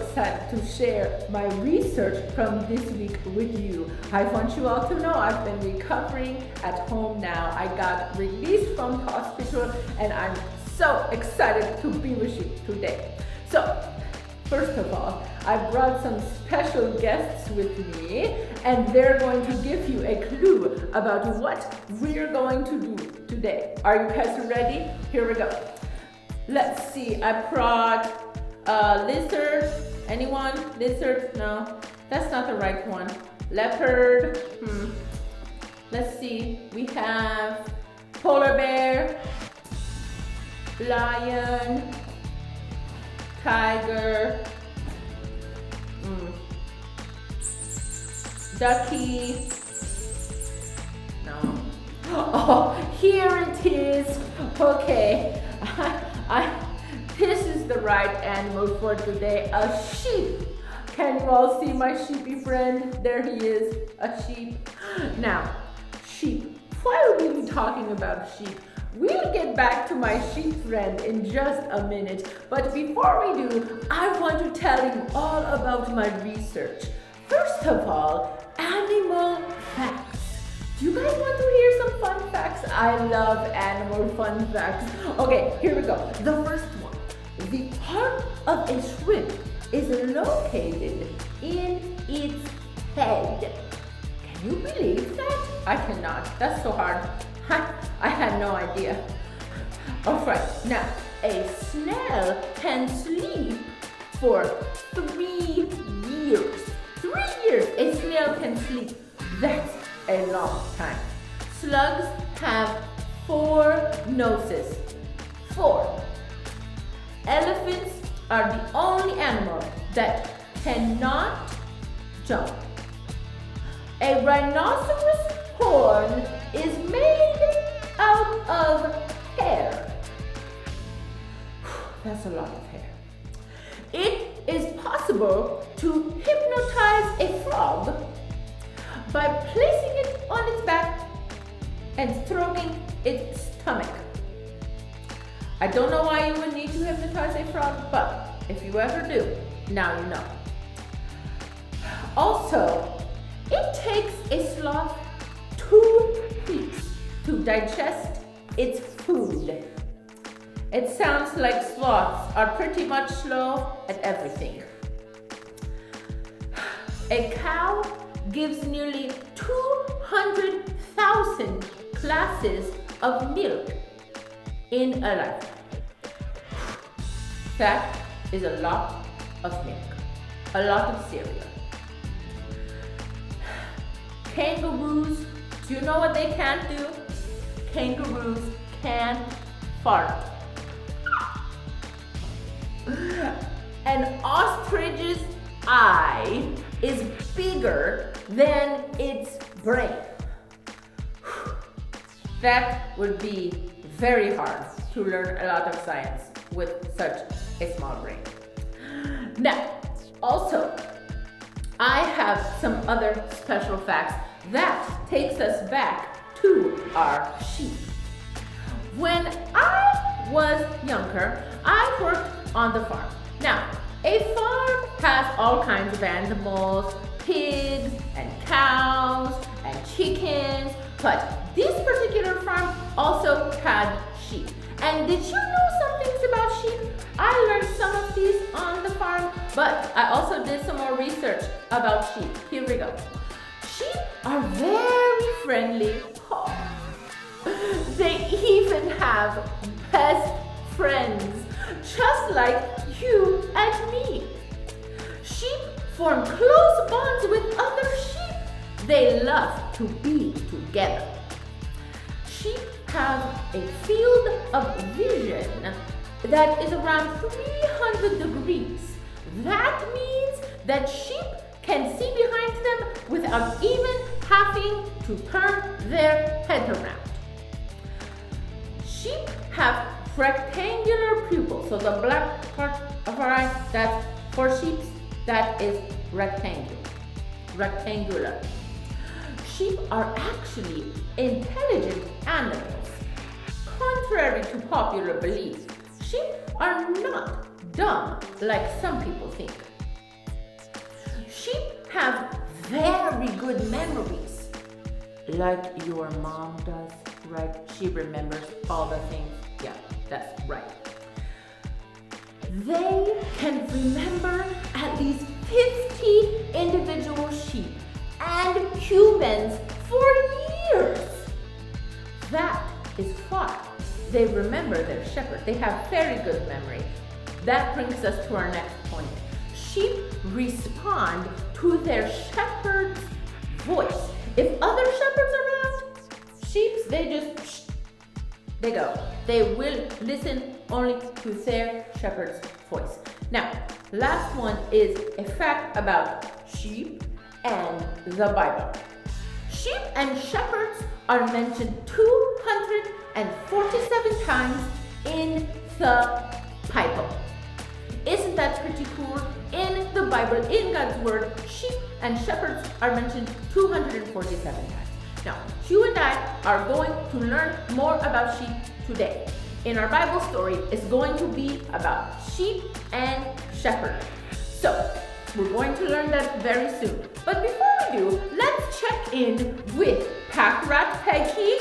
excited to share my research from this week with you. I want you all to know I've been recovering at home now. I got released from the hospital and I'm so excited to be with you today. So, first of all, I brought some special guests with me and they're going to give you a clue about what we're going to do today. Are you guys ready? Here we go. Let's see, I brought lizard. Anyone? Lizard? No, that's not the right one. Leopard. Let's see, we have polar bear, lion, tiger, ducky. No. Oh, here it is. Okay. This is the right animal for today, a sheep. Can you all see my sheepy friend? There he is, a sheep. Now, sheep. Why are we talking about sheep? We'll get back to my sheep friend in just a minute, but before we do, I want to tell you all about my research. First of all, animal facts. Do you guys want to hear some fun facts? I love animal fun facts. Okay, here we go. The first one. The heart of a shrimp is located in its head. Can you believe that? I cannot. That's so hard. I had no idea. Alright, now a snail can sleep for 3 years. 3 years a snail can sleep. That's a long time. Slugs have 4 noses. 4. Elephants are the only animal that cannot jump. A rhinoceros horn is made out of hair. That's a lot of hair. It is possible to hypnotize a frog by placing it on its back and stroking its stomach. I don't know why you would need to hypnotize a frog, but if you ever do, now you know. Also, it takes a sloth 2 weeks to digest its food. It sounds like sloths are pretty much slow at everything. A cow gives nearly 200,000 glasses of milk in a lifetime. That is a lot of milk, a lot of cereal. Kangaroos, do you know what they can't do? Kangaroos can't fart. An ostrich's eye is bigger than its brain. That would be very hard to learn a lot of science with such a small brain. Now, also, I have some other special facts that takes us back to our sheep. When I was younger, I worked on the farm. Now, a farm has all kinds of animals, pigs and cows and chickens, but this particular farm also had sheep. And did you know some things about sheep? I learned some of these on the farm, but I also did some more research about sheep. Here we go. Sheep are very friendly. Oh. They even have best friends, just like you and me. Sheep form close bonds with other sheep. They love to be together. Sheep have a field of vision that is around 300 degrees. That means that sheep can see behind them without even having to turn their head around. Sheep have rectangular pupils, so the black part of our eye, that's for sheep, that is rectangular. Sheep are actually intelligent animals. Contrary to popular belief, sheep are not dumb like some people think. Sheep have very good memories, like your mom does, right? She remembers all the things. Yeah, that's right. They can remember at least 50 individual sheep and humans for years. That is why they remember their shepherd. They have very good memory. That brings us to our next point. Sheep respond to their shepherd's voice. If other shepherds are around, sheep, they go. They will listen only to their shepherd's voice. Now, last one is a fact about sheep and the Bible. Sheep and shepherds are mentioned 247 times in the Bible. Isn't that pretty cool? In the Bible, in God's Word, sheep and shepherds are mentioned 247 times. Now, you and I are going to learn more about sheep today. In our Bible story, it's going to be about sheep and shepherds. So, we're going to learn that very soon. But before we do, let's check in with Pack Rat Peggy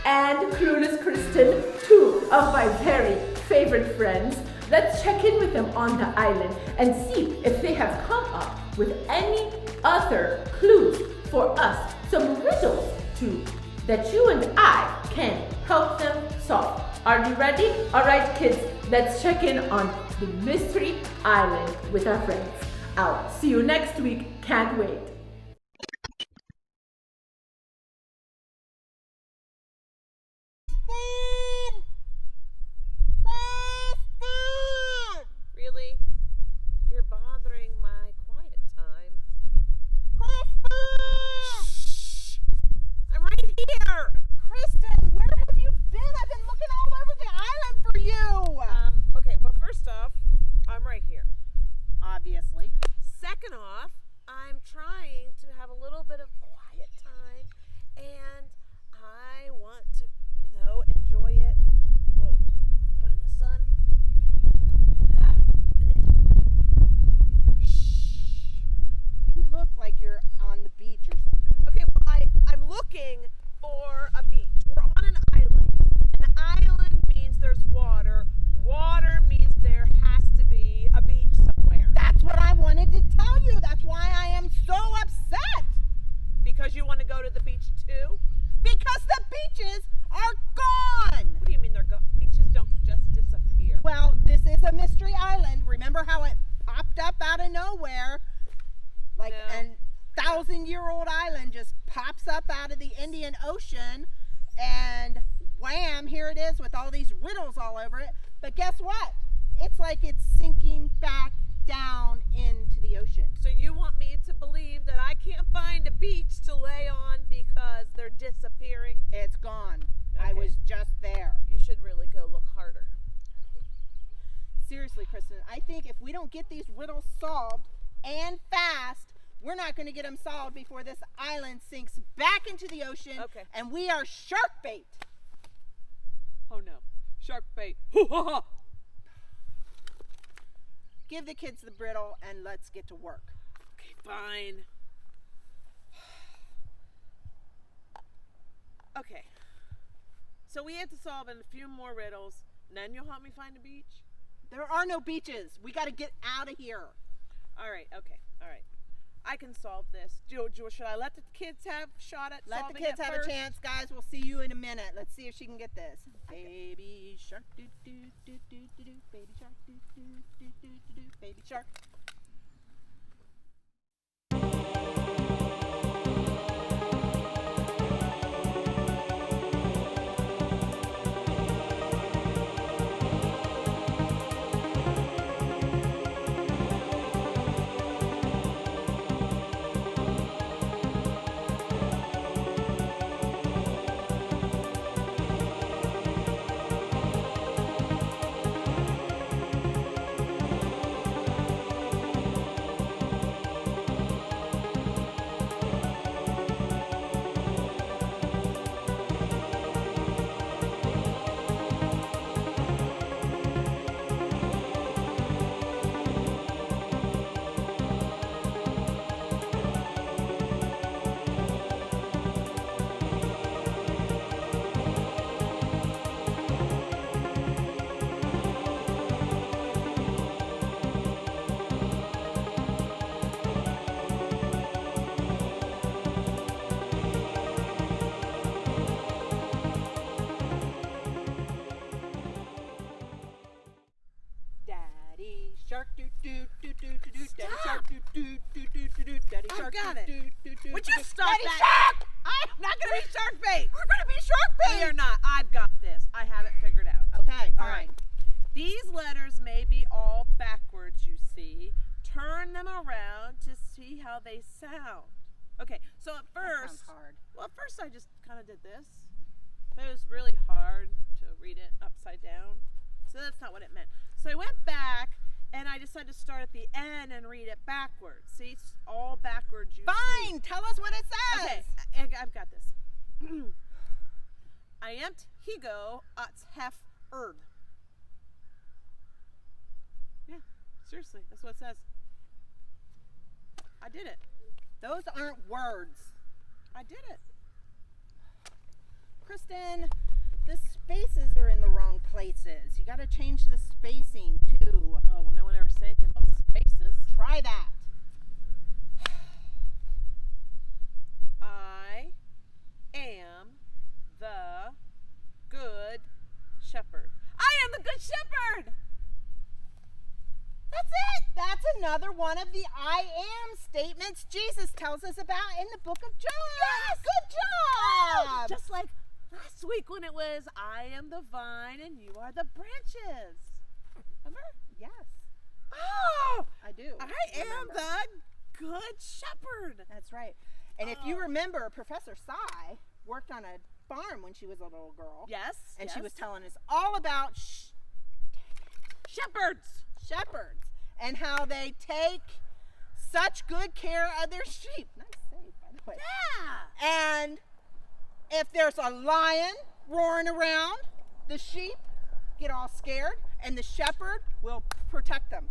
and Clueless Kristen, two of my very favorite friends. Let's check in with them on the island and see if they have come up with any other clues for us, some riddles too, that you and I can help them solve. Are you ready? All right, kids, let's check in on the Mystery Island with our friends. I'll see you next week. Can't wait. Really? You're bothering my quiet time. Shh! I'm right here! Kristen, where have you been? I've been looking all over the island for you. Okay, well, first off, I'm right here. Obviously. Second off, I'm trying to have a little bit of quiet time, and I want to, enjoy it. A little foot in the sun. Shh. You look like you're on the beach or something. Okay, well, I'm looking for a beach. We're on an island. An island means there's water. Water means there has to be a beach somewhere. That's what I wanted to tell you. That's why I am so upset. Because you want to go to the beach too? Because the beaches are gone. What do you mean they're gone? Beaches don't just disappear. Well, this is a mystery island. Remember how it popped up out of nowhere? Like No. an 1,000-year-old island just pops up out of the Indian Ocean, and wham, here it is with all these riddles all over it. But guess what? It's like it's sinking back down into the ocean. So you want me to believe that I can't find a beach to lay on because they're disappearing? It's gone. I Okay. was just there. You should really go look harder. Seriously, Kristen, I think if we don't get these riddles solved and fast, we're not going to get them solved before this island sinks back into the ocean. Okay. And we are shark bait. Oh no. Shark bait. Give the kids the riddle and let's get to work. Okay, fine. Okay. So we have to solve a few more riddles, and then you'll help me find a beach? There are no beaches. We got to get out of here. All right, okay, all right. I can solve this. Should I let the kids have a shot at Let the solving kids it have first? a chance, guys. We'll see you in a minute. Let's see if she can get this. Baby shark, do do do do do do. Baby shark, do do do do do do. Baby shark. I've got it. Would you Daddy stop that? Shark! I'm not going to be shark bait. We're gonna be shark bait. We are not. I've got this. I have it figured out. Okay, All fine. right. These letters may be all backwards, you see. Turn them around to see how they sound. Okay, so at That first, sounds hard. well, at first I just kind of did this. But it was really hard to read it upside down. So that's not what it meant. So I went back and I decided to start at the end and read it backwards. See, it's all backwards. You see. Fine. Tell us what it says. Okay, I've got this. I amt higo at hef erd. Yeah, seriously, that's what it says. I did it. Those aren't words. I did it. Kristen, the spaces are in the wrong places. You got to change the spacing too. Oh, well, no one ever said anything about the spaces. Try that. I am the good shepherd. I am the good shepherd. That's it. That's another one of the I am statements Jesus tells us about in the book of John. Yes! Good job. Just like last week when it was, I am the vine and you are the branches. Remember? Yes, Oh, I do. I am remember. the good shepherd. That's right. And if you Oh. remember, Professor Sy worked on a farm when she was a little girl. Yes. And she was yes. telling us all about shepherds. shepherds and how they take such good care of their sheep. Nice save, by the way. Yeah. And if there's a lion roaring around, the sheep get all scared and the shepherd will protect them.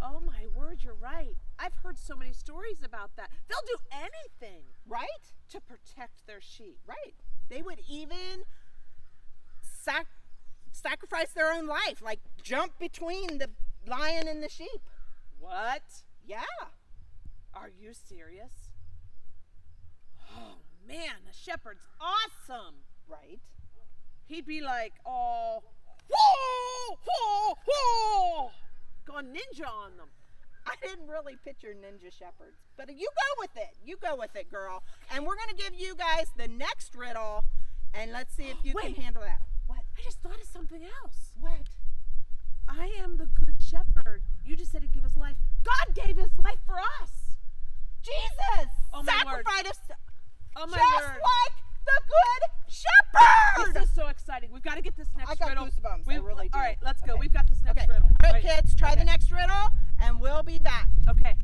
Oh my word, you're right. I've heard so many stories about that. They'll do anything Right? to protect their sheep. Right. They would even sacrifice their own life, like jump between the lion and the sheep. What? Yeah. Are you serious? Oh man, the shepherd's awesome. Right. He'd be like, oh, whoa, whoa, whoa, gone ninja on them. I didn't really picture ninja shepherds, but you go with it. You go with it, girl. And we're going to give you guys the next riddle, and let's see if you can Wait. handle that. What? I just thought of something else. What? I am the good shepherd. You just said he'd give his life. God gave his life for us. Jesus! Oh, my word. Sacrificed us Oh my just word. like the good shepherd! This is so exciting. We've got to get this next I got riddle. goosebumps. I really do. All right, let's go. Okay. We've got this next Okay. riddle. All right, kids, try the next riddle, and we'll be back. Okay.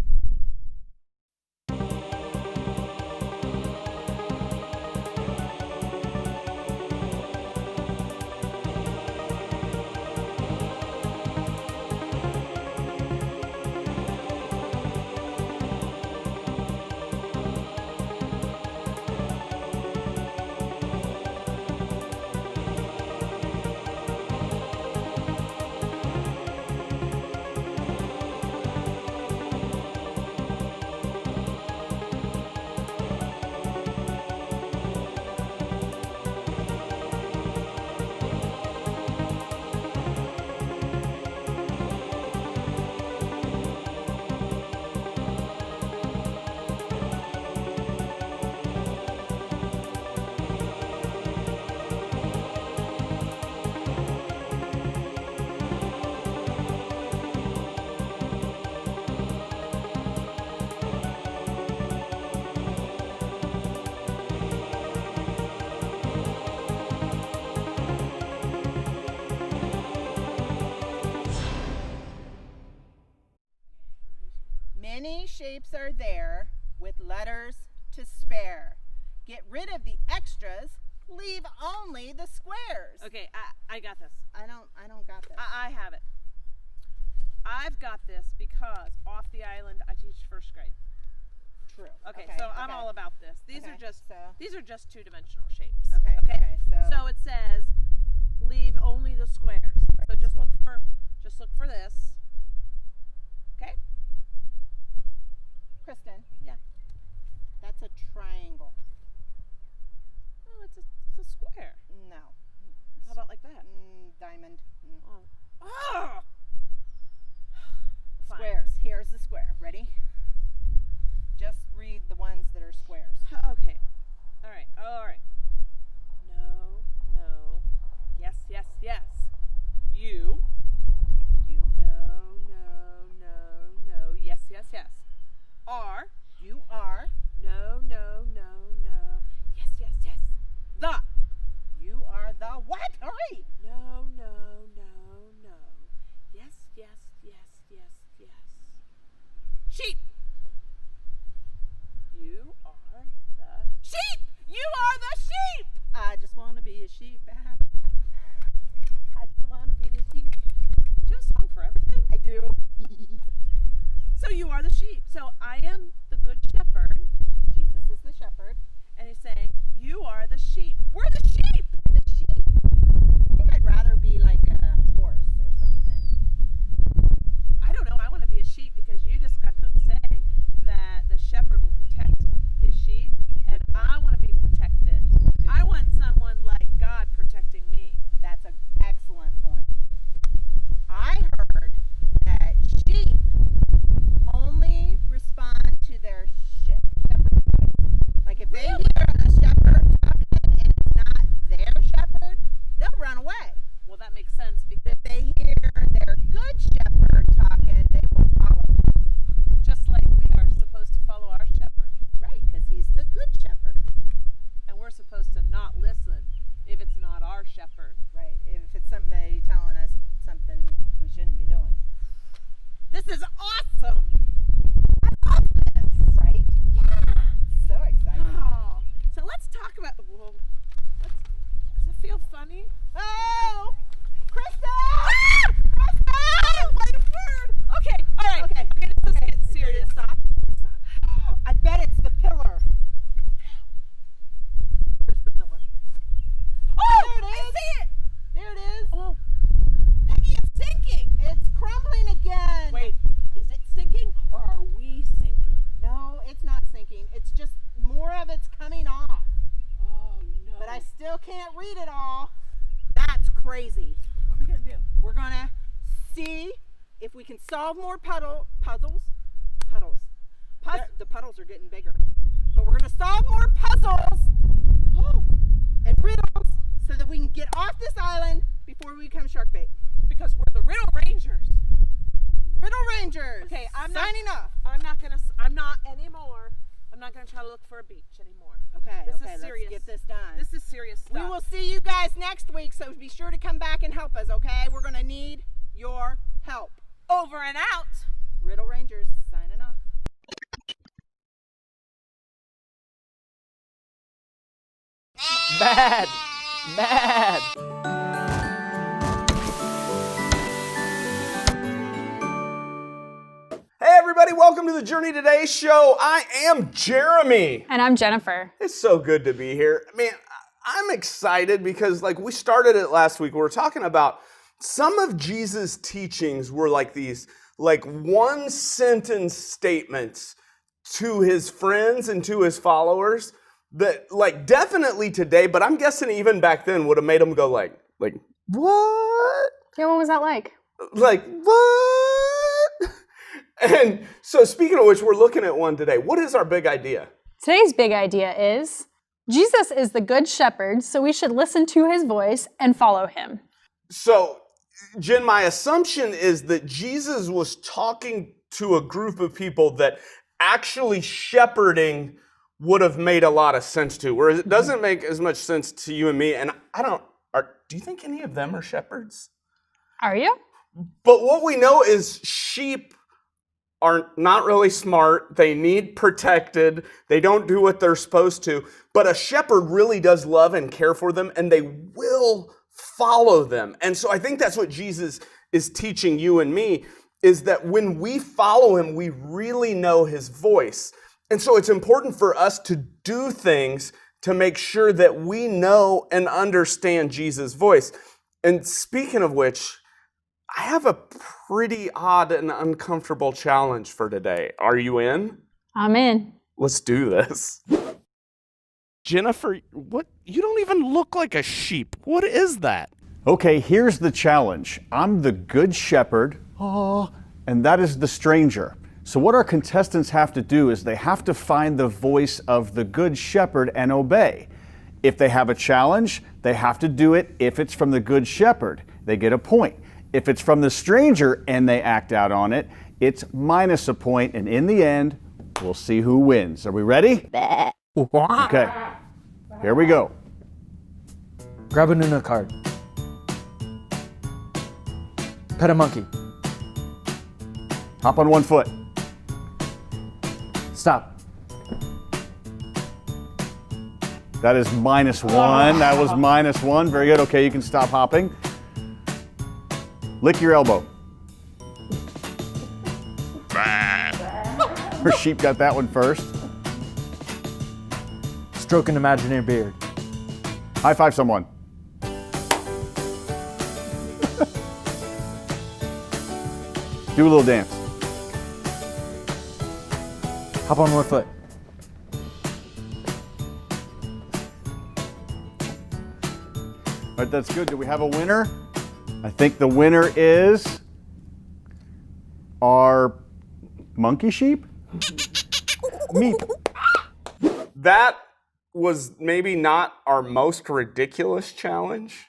Many shapes are there with letters to spare. Get rid of the extras, leave only the squares. Okay, I got this. I don't got this. I have it. I've got this because off the island I teach first grade. True. Okay, so I'm all about this. These Okay, are just so- two-dimensional shapes. Okay, okay, so- So it says leave only the squares. So just look for this. Okay? Kristen, Yeah. that's a triangle. Oh, it's a square. No. How about like that? Diamond. Oh. Oh! Fine. Squares. Here's the square. Ready? Just read the ones that are squares. Okay. All right. No, no. Yes, yes, yes. You. No, no, no, no. Yes, yes, yes. Are. You are. No, no, no, no. Yes, yes, yes. The. You are the what? Hurry! No, no, no, no. Yes, yes, yes, yes, yes. Sheep. You are the sheep. You are the sheep. I just want to be a sheep. I just want to be a sheep. Do you have a song for everything? I do. So you are the sheep. So I am the good shepherd. Jesus is the shepherd. And he's saying, you are the sheep. We're the sheep. The sheep? I think I'd rather be like a horse or something. I don't know. I want to be a sheep because you just got done saying that the shepherd will protect his sheep. And I want to be protected. I want someone like God protecting me. That's an excellent point. I heard that sheep only respond to their shepherd's voice. Like if they hear a shepherd talking and it's not their shepherd, they'll run away. Well, that makes sense because If they hear their good shepherd talking, they will follow. just like we are supposed to follow our shepherd. Right, because he's the good shepherd. And we're supposed to not listen if it's not our shepherd. Right, if it's somebody telling us something we shouldn't be doing. This is awesome. Right? Yeah. So exciting. Oh. So let's talk about. Whoa. Does it feel funny? Oh! Krista! Ah! Oh, my word. Okay. All right. Okay. Let's get serious. Stop. I bet it's the pillar. Where's the pillar? Oh, There it I is. see it. There it is. Oh, Peggy, it's sinking. It's crumbling again. Wait, is it sinking or are we sinking? No, it's not sinking. It's just more of it's coming off. Oh no. But I still can't read it all. That's crazy. What are we gonna do? We're gonna see if we can solve more puddles. The puddles are getting bigger. But we're gonna solve more puzzles and riddles so that we can get off this island before we become shark bait. Because we're the Riddle Rangers. Riddle Rangers. Okay, I'm signing off. I'm not anymore. I'm not gonna try to look for a beach anymore. Okay, This is let's serious. get this done. This is serious stuff. We will see you guys next week, so be sure to come back and help us, okay? We're gonna need your help. Over and out. Riddle Rangers signing off. Mad! Mad! Hey everybody, welcome to the Journey Today show. I am Jeremy. And I'm Jennifer. It's so good to be here. Man, I'm excited because we started it last week. We were talking about some of Jesus' teachings were like these one sentence statements to his friends and to his followers that definitely today, but I'm guessing even back then would have made them go like, what? Yeah, what was that like? Like, what? And so speaking of which, we're looking at one today. What is our big idea? Today's big idea is Jesus is the good shepherd, so we should listen to his voice and follow him. So, Jen, my assumption is that Jesus was talking to a group of people that actually shepherding would have made a lot of sense to, whereas it doesn't make as much sense to you and me. And do you think any of them are shepherds? Are you? But what we know is sheep are not really smart. They need protected. They don't do what they're supposed to. But a shepherd really does love and care for them, and they will follow them. And so I think that's what Jesus is teaching you and me, is that when we follow him, we really know his voice. And so it's important for us to do things to make sure that we know and understand Jesus' voice. And speaking of which, I have a pretty odd and uncomfortable challenge for today. Are you in? I'm in. Let's do this. Jennifer, what? You don't even look like a sheep. What is that? Okay, here's the challenge. I'm the good shepherd, and that is the stranger. So what our contestants have to do is they have to find the voice of the Good Shepherd and obey. If they have a challenge, they have to do it. If it's from the Good Shepherd, they get a point. If it's from the stranger and they act out on it, it's minus a point, and in the end, we'll see who wins. Are we ready? Okay, here we go. Grab a Nuna card. Pet a monkey. Hop on one foot. Stop. That is -1. That was -1. Very good. Okay, you can stop hopping. Lick your elbow. Her sheep got that one first. Stroke an imaginary beard. High five someone. Do a little dance. Hop on one foot. All right, that's good. Do we have a winner? I think the winner is our monkey sheep? Meep. That was maybe not our most ridiculous challenge.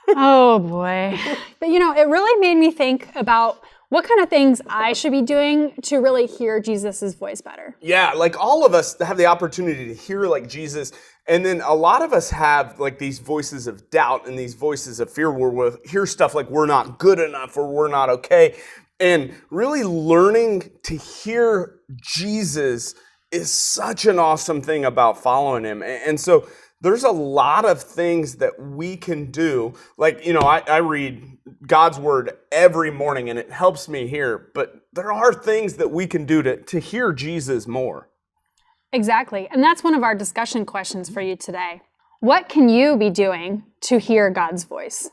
Oh boy. But you know, it really made me think about what kind of things I should be doing to really hear Jesus' voice better. Yeah, like all of us have the opportunity to hear like Jesus, and then a lot of us have like these voices of doubt and these voices of fear where we'll hear stuff like we're not good enough or we're not okay. And really learning to hear Jesus is such an awesome thing about following him. And so there's a lot of things that we can do. Like, you know, I read God's word every morning and it helps me hear, but there are things that we can do to hear Jesus more. Exactly. And that's one of our discussion questions for you today. What can you be doing to hear God's voice?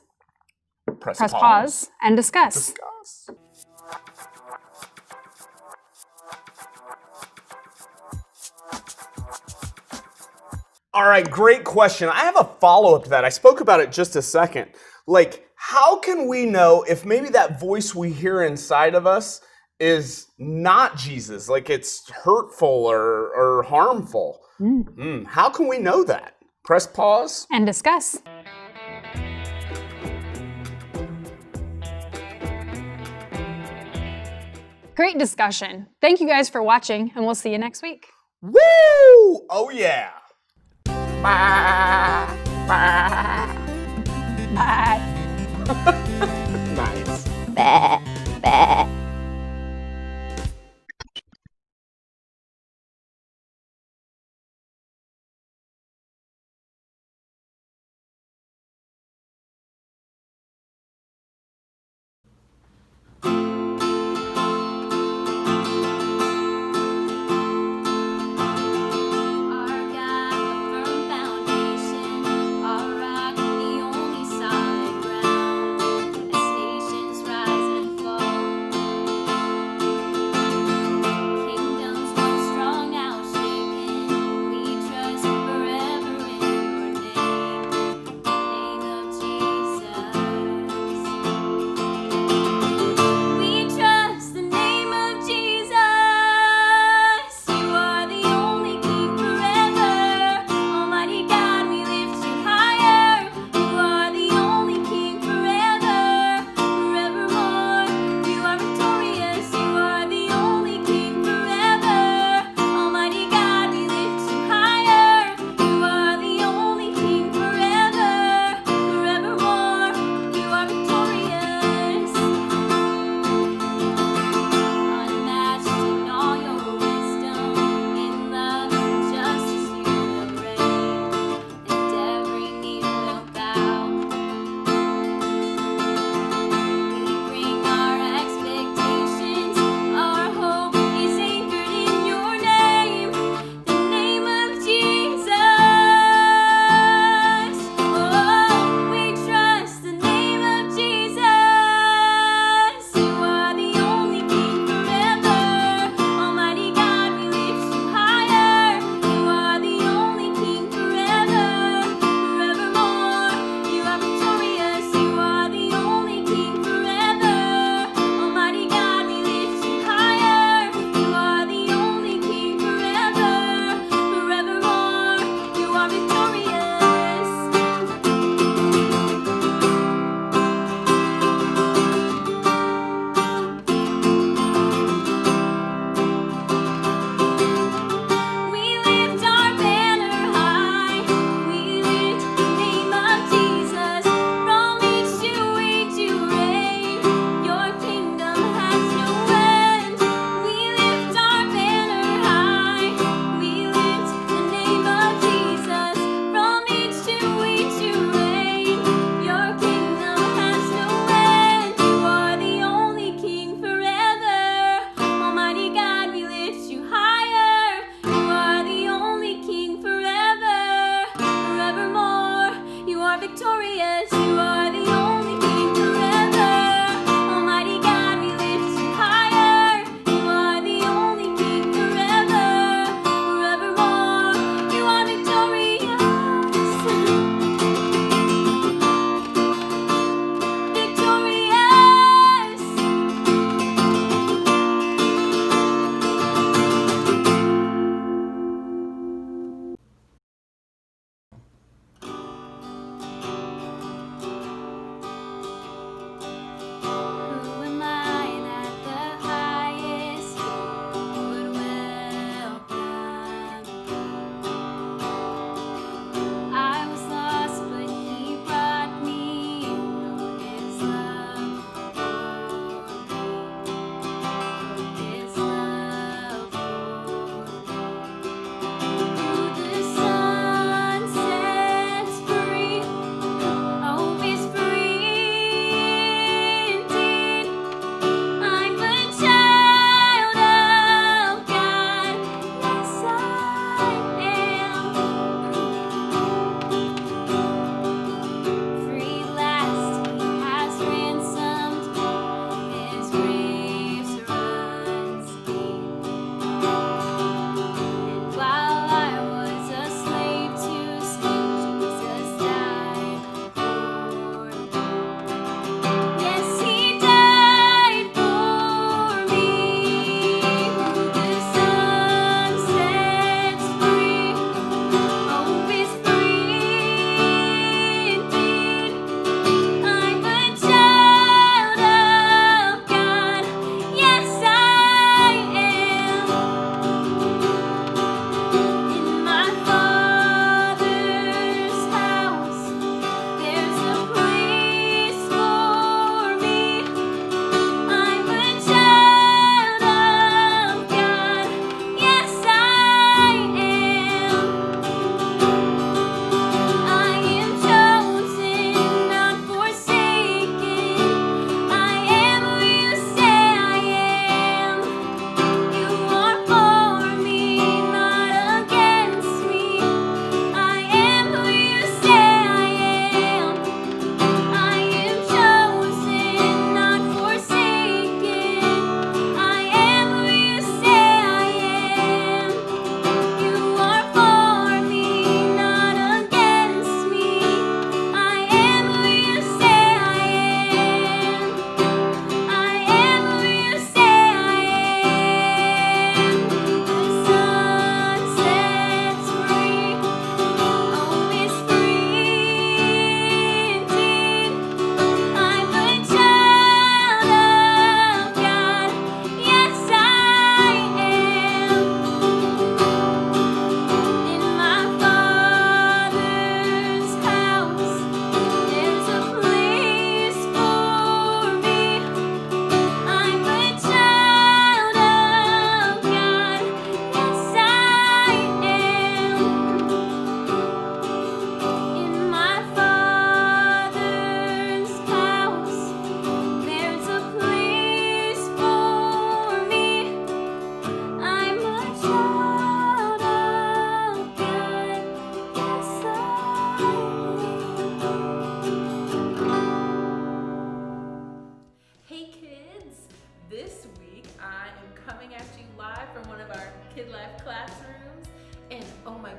Press pause and discuss. Discuss. All right, great question. I have a follow-up to that. I spoke about it just a second. Like, how can we know if maybe that voice we hear inside of us is not Jesus, like it's hurtful or harmful? How can we know that? Press pause. And discuss. Great discussion. Thank you guys for watching, and we'll see you next week. Woo! Oh yeah. Bye. Nice. Our rock, the only solid ground. As nations rise and fall.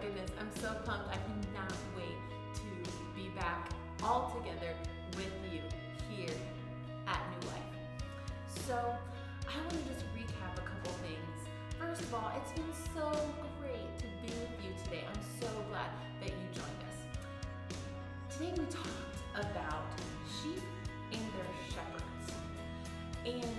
goodness, I'm so pumped. I cannot wait to be back all together with you here at New Life. So I want to just recap a couple things. First of all, it's been so great to be with you today. I'm so glad that you joined us. Today we talked about sheep and their shepherds. And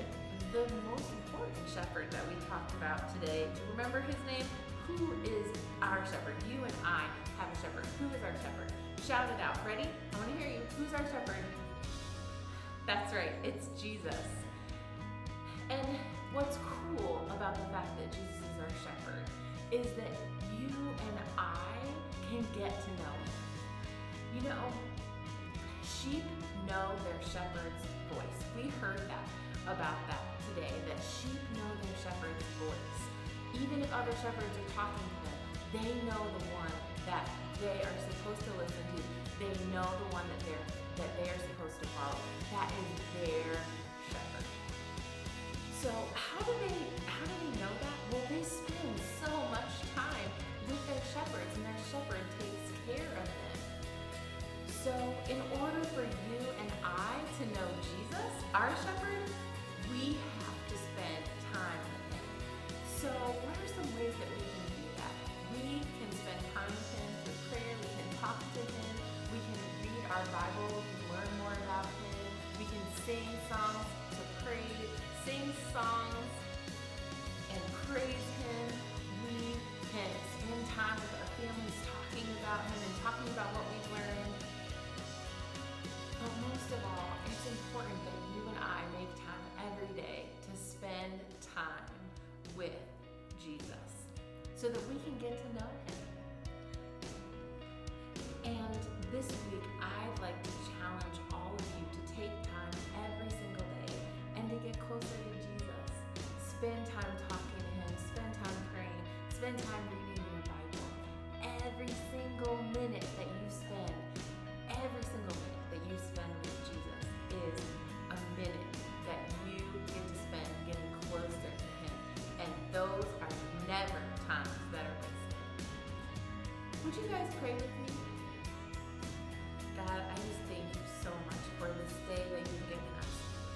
the most important shepherd that we talked about today, do you remember his name? Who is our shepherd? You and I have a shepherd. Who is our shepherd? Shout it out. Ready? I want to hear you. Who's our shepherd? That's right. It's Jesus. And what's cool about the fact that Jesus is our shepherd is that you and I can get to know him. You know, sheep know their shepherd's voice. We heard that about that today, that sheep know their shepherd's voice. Even if other shepherds are talking to them, they know the one that they are supposed to listen to. They know the one that they are supposed to follow. That is their shepherd. So how do they know that? Well, they spend so much time with their shepherds, and their shepherd takes care of them. So in order for you and I to know Jesus, our shepherd, we have to spend time with him. So what are some ways that we can do that? We can spend time with him through prayer. We can talk to him. We can read our Bible. We can learn more about him. We can sing songs to praise, sing songs and praise him. We can spend time with our families talking about him and talking about what we've learned. But most of all, it's important that you and I make time every day to spend time with Jesus so that we can get to know him. And this week, I'd like to challenge all of you to take time every single day and to get closer to Jesus. Spend time talking to him, spend time praying, spend time reading your Bible. Every single minute that you spend with Jesus is a minute that you get to spend getting closer to him. And those are never times that are wasted. Would you guys pray with me? God, I just thank you so much for this day that you've given us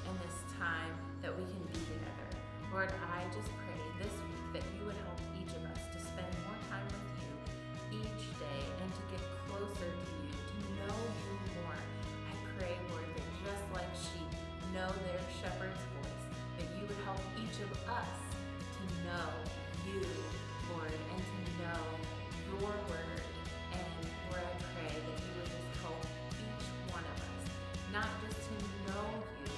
and this time that we can be together. Lord, I just pray this week that you would help each of us to spend more time with you each day and to get closer to you, to know you more. I pray, Lord, that just like sheep know their shepherd's voice, that you would help each of us to know you, Lord, and to know your word. And Lord, I pray that you would just help each one of us, not just to know you,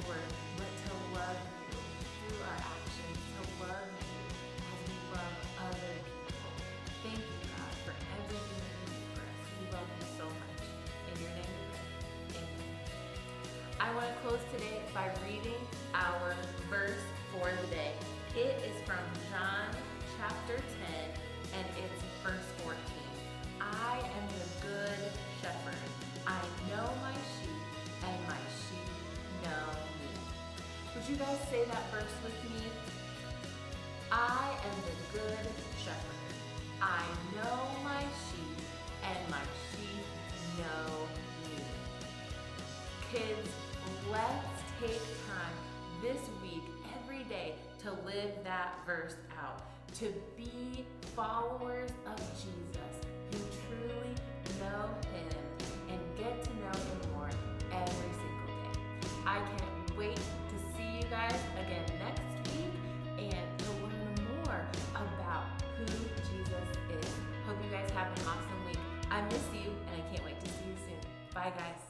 Lord, but to love you through our actions, to love you as we love other people. Thank you, God, for everything that you do for us. We love you so much. In your name we pray. Amen. I want to close today by reading our verse for the day. It is from John chapter 10, and it's verse 14. I am the good shepherd. I know my sheep, and my sheep know me. Would you guys say that verse with me? I am the good shepherd. I know my sheep, and my sheep know me. Kids, let's take time this week, every day, to live that verse out, to be followers of Jesus who truly know him and get to know him more every single day. I can't wait to see you guys again next week and to learn more about who Jesus is. Hope you guys have an awesome week. I miss you and I can't wait to see you soon. Bye guys.